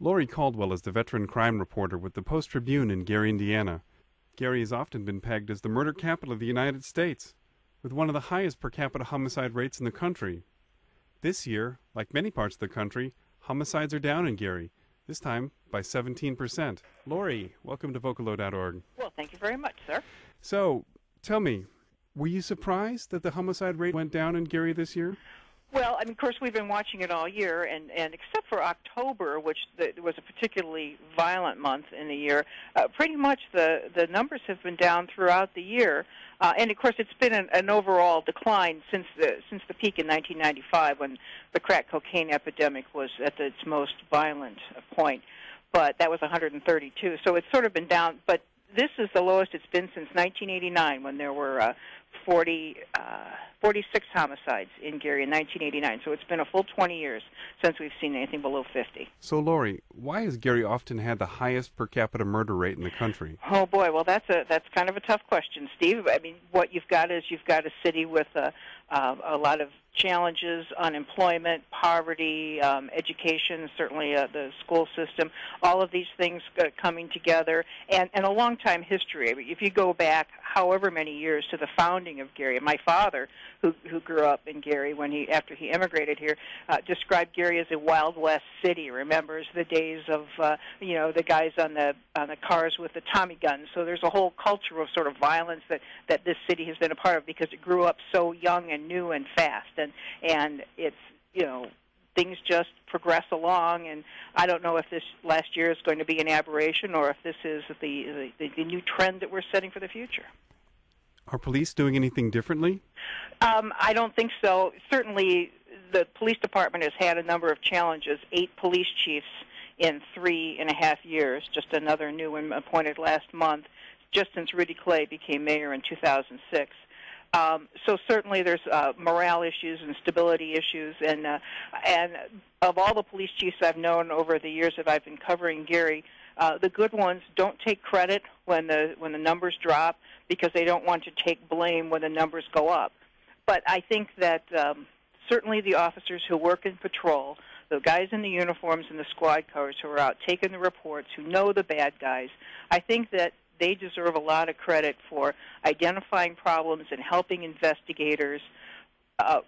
Lori Caldwell is the veteran crime reporter with the Post-Tribune in Gary, Indiana. Gary has often been pegged as the murder capital of the United States, with one of the highest per capita homicide rates in the country. This year, like many parts of the country, homicides are down in Gary, this time by 17%. Lori, welcome to Vocalo.org. Well, thank you very much, sir. So, tell me, were you surprised that the homicide rate went down in Gary this year? Well, I mean, of course, we've been watching it all year, and except for October, which was a particularly violent month in the year, pretty much the numbers have been down throughout the year. And, of course, it's been an overall decline since the peak in 1995 when the crack cocaine epidemic was at its most violent point. But that was 132. So it's sort of been down. But this is the lowest it's been since 1989 when there were 46 homicides in Gary in 1989. So it's been a full 20 years since we've seen anything below 50. So, Lori, why has Gary often had the highest per capita murder rate in the country? Oh, boy. Well, that's kind of a tough question, Steve. I mean, what you've got is you've got a city with a lot of challenges, unemployment, poverty, education, certainly the school system, all of these things coming together, and a long time history. If you go back however many years to the founding of Gary, my father, who grew up in Gary after he immigrated here, described Gary as a Wild West city. Remembers the days of the guys on the cars with the Tommy guns. So there's a whole culture of sort of violence that this city has been a part of because it grew up so young and new and fast. And it's, things just progress along, and I don't know if this last year is going to be an aberration or if this is the new trend that we're setting for the future. Are police doing anything differently? I don't think so. Certainly the police department has had a number of challenges, 8 police chiefs in 3.5 years, just another new one appointed last month, just since Rudy Clay became mayor in 2006. So certainly there's morale issues and stability issues, and of all the police chiefs I've known over the years that I've been covering Gary, the good ones don't take credit when the numbers drop because they don't want to take blame when the numbers go up. But I think that certainly the officers who work in patrol, the guys in the uniforms and the squad cars who are out taking the reports, who know the bad guys, I think that they deserve a lot of credit for identifying problems and helping investigators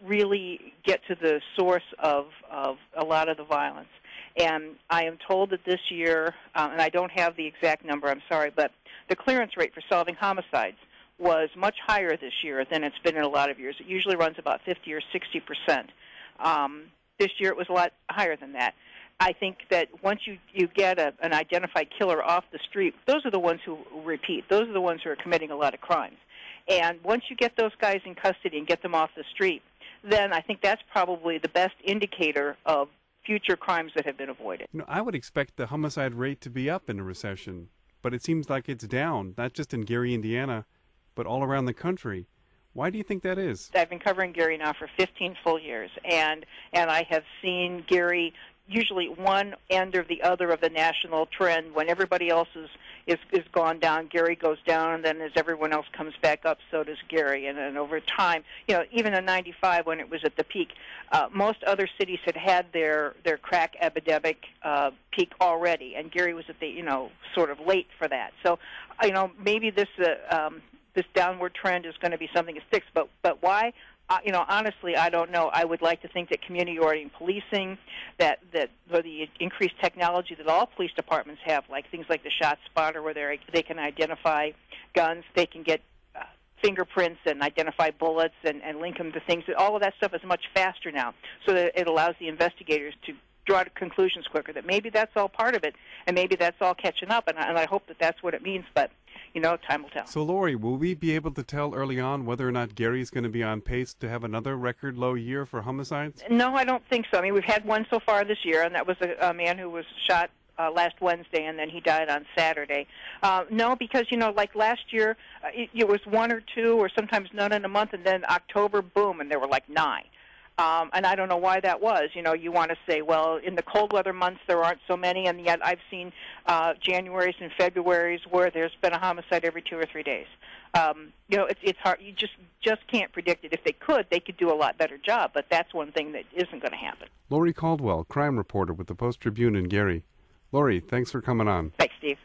really get to the source of a lot of the violence. And I am told that this year, and I don't have the exact number, I'm sorry, but the clearance rate for solving homicides was much higher this year than it's been in a lot of years. It usually runs about 50 or 60%. This year it was a lot higher than that. I think that once you get an identified killer off the street, those are the ones who repeat. Those are the ones who are committing a lot of crimes. And once you get those guys in custody and get them off the street, then I think that's probably the best indicator of future crimes that have been avoided. I would expect the homicide rate to be up in a recession, but it seems like it's down, not just in Gary, Indiana, but all around the country. Why do you think that is? I've been covering Gary now for 15 full years, and I have seen Gary usually one end or the other of the national trend. When everybody else is gone down, Gary goes down, and then as everyone else comes back up, so does Gary. And then over time, even in '95 when it was at the peak, most other cities had their crack epidemic peak already, and Gary was at the sort of late for that. So maybe this downward trend is going to be something that sticks. But why? Honestly, I don't know. I would like to think that community-oriented policing, that the increased technology that all police departments have, like things like the shot spotter where they can identify guns, they can get fingerprints and identify bullets and link them to things. All of that stuff is much faster now, so that it allows the investigators to draw to conclusions quicker, that maybe that's all part of it, and maybe that's all catching up, and I hope that that's what it means, but time will tell. So, Lori, will we be able to tell early on whether or not Gary's going to be on pace to have another record low year for homicides? No, I don't think so. I mean, we've had one so far this year, and that was a man who was shot last Wednesday, and then he died on Saturday. No, because, like last year, it was one or two or sometimes none in a month, and then October, boom, and there were like 9. And I don't know why that was. You want to say, well, in the cold weather months there aren't so many, and yet I've seen Januaries and Februaries where there's been a homicide every 2 or 3 days. It's hard. You just can't predict it. If they could do a lot better job, but that's one thing that isn't going to happen. Lori Caldwell, crime reporter with the Post-Tribune in Gary. Lori, thanks for coming on. Thanks, Steve.